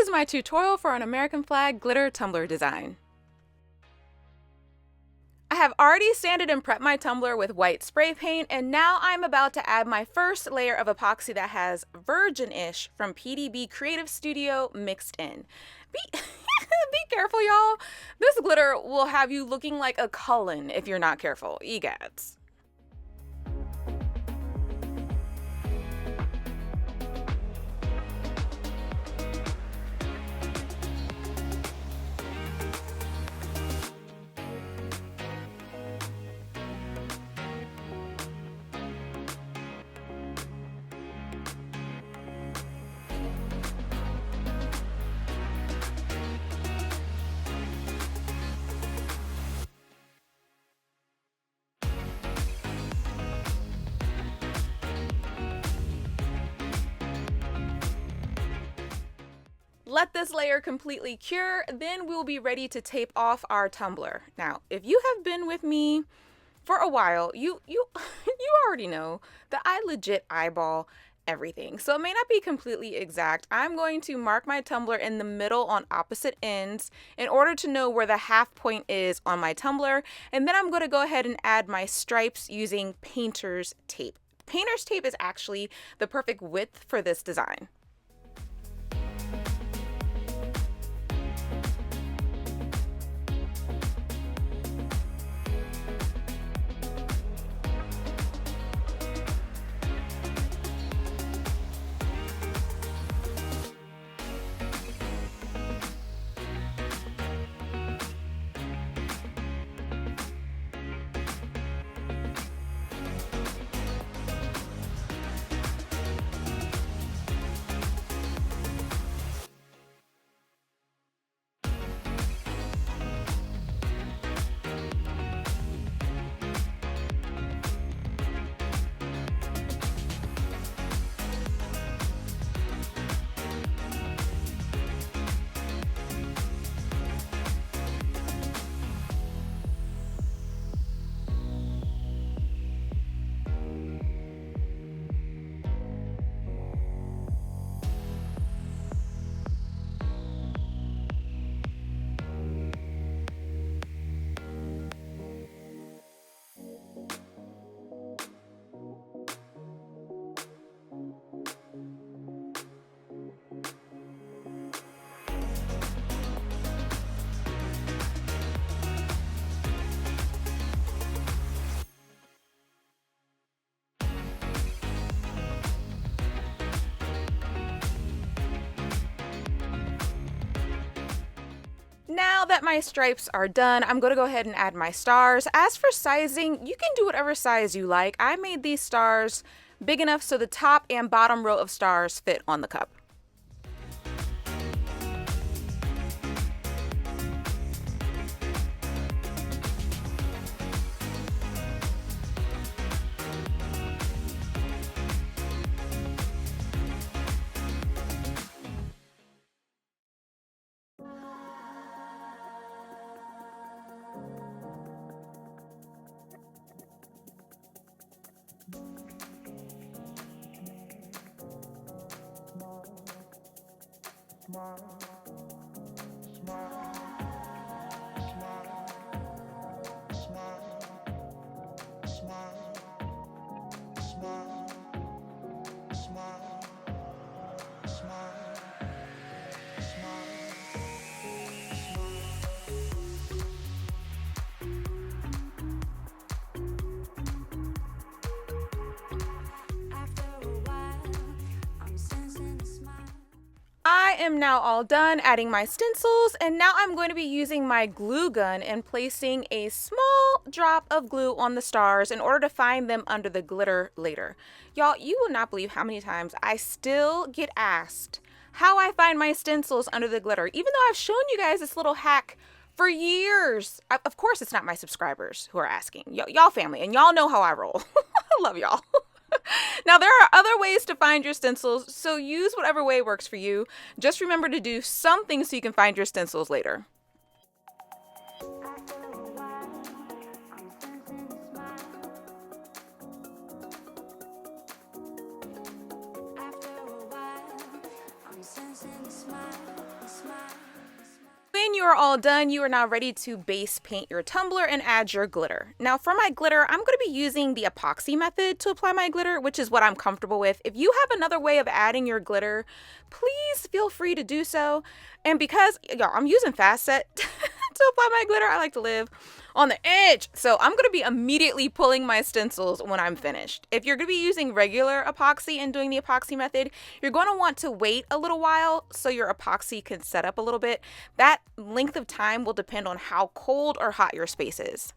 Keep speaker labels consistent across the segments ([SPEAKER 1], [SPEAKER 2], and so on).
[SPEAKER 1] is my tutorial for an American flag glitter tumbler design. I have already sanded and prepped my tumbler with white spray paint, and now I'm about to add my first layer of epoxy that has Virgin-ish from PDB Creative Studio mixed in. Be careful, y'all. This glitter will have you looking like a Cullen if you're not careful. Egads. Let this layer completely cure, then we'll be ready to tape off our tumbler. Now, if you have been with me for a while, you already know that I legit eyeball everything. So it may not be completely exact. I'm going to mark my tumbler in the middle on opposite ends in order to know where the half point is on my tumbler. And then I'm going to go ahead and add my stripes using painter's tape. Painter's tape is actually the perfect width for this design. Now that my stripes are done, I'm going to go ahead and add my stars. As for sizing, you can do whatever size you like. I made these stars big enough so the top and bottom row of stars fit on the cup. I am now all done adding my stencils, and now I'm going to be using my glue gun and placing a small drop of glue on the stars in order to find them under the glitter later. Y'all, you will not believe how many times I still get asked how I find my stencils under the glitter, even though I've shown you guys this little hack for years. Of course, it's not my subscribers who are asking. Y'all family, and y'all know how I roll. I love y'all. Now, there are other ways to find your stencils, so use whatever way works for you. Just remember to do something so you can find your stencils later. When you are all done, you are now ready to base paint your tumbler and add your glitter. Now for my glitter, I'm going to be using the epoxy method to apply my glitter, which is what I'm comfortable with. If you have another way of adding your glitter, please feel free to do so. And because y'all, I'm using fast set to apply my glitter, I like to live on the edge. So I'm going to be immediately pulling my stencils when I'm finished. If you're going to be using regular epoxy and doing the epoxy method, you're going to want to wait a little while so your epoxy can set up a little bit. That length of time will depend on how cold or hot your space is.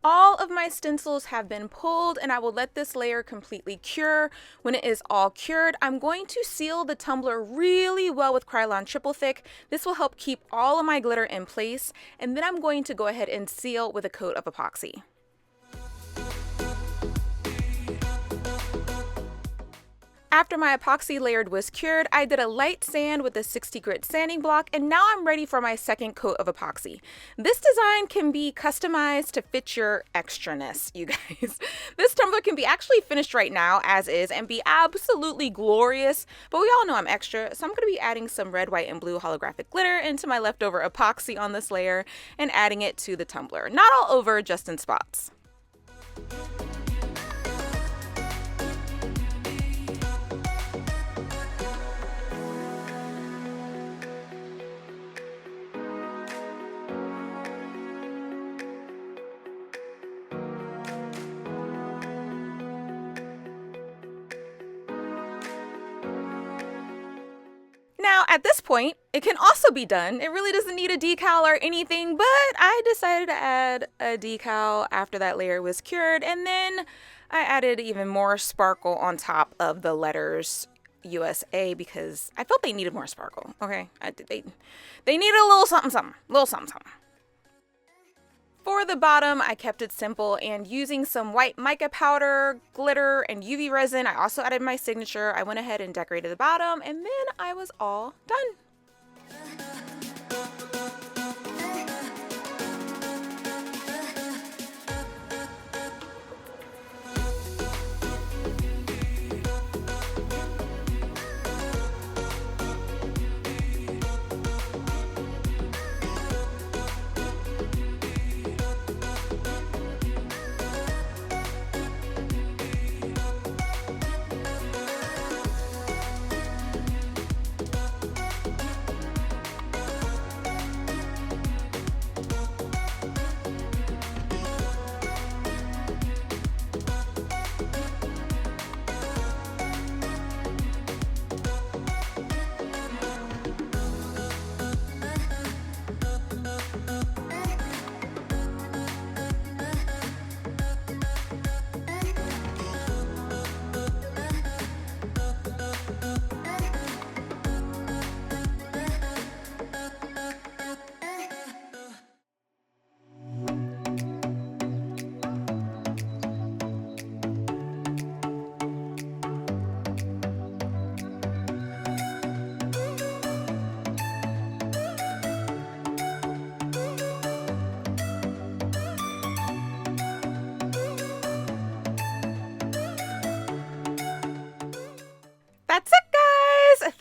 [SPEAKER 1] All of my stencils have been pulled and I will let this layer completely cure. When it is all cured, I'm going to seal the tumbler really well with Krylon Triple Thick. This will help keep all of my glitter in place, and then I'm going to go ahead and seal with a coat of epoxy. After my epoxy layered was cured, I did a light sand with a 60 grit sanding block, and now I'm ready for my second coat of epoxy. This design can be customized to fit your extraness, you guys. This tumbler can be actually finished right now as is and be absolutely glorious, but we all know I'm extra, so I'm going to be adding some red, white, and blue holographic glitter into my leftover epoxy on this layer and adding it to the tumbler. Not all over, just in spots. Now, at this point, it can also be done. It really doesn't need a decal or anything, but I decided to add a decal after that layer was cured, and then I added even more sparkle on top of the letters USA because I felt they needed more sparkle, okay? They needed a little something, something, little something, something. For the bottom, I kept it simple, and using some white mica powder, glitter, and UV resin, I also added my signature. I went ahead and decorated the bottom, and then I was all done.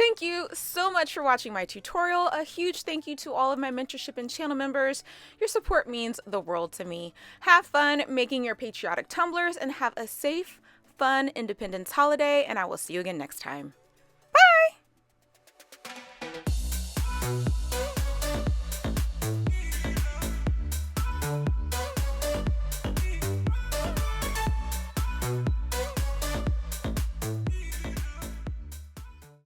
[SPEAKER 1] Thank you so much for watching my tutorial. A huge thank you to all of my mentorship and channel members. Your support means the world to me. Have fun making your patriotic tumblers and have a safe, fun Independence holiday, and I will see you again next time.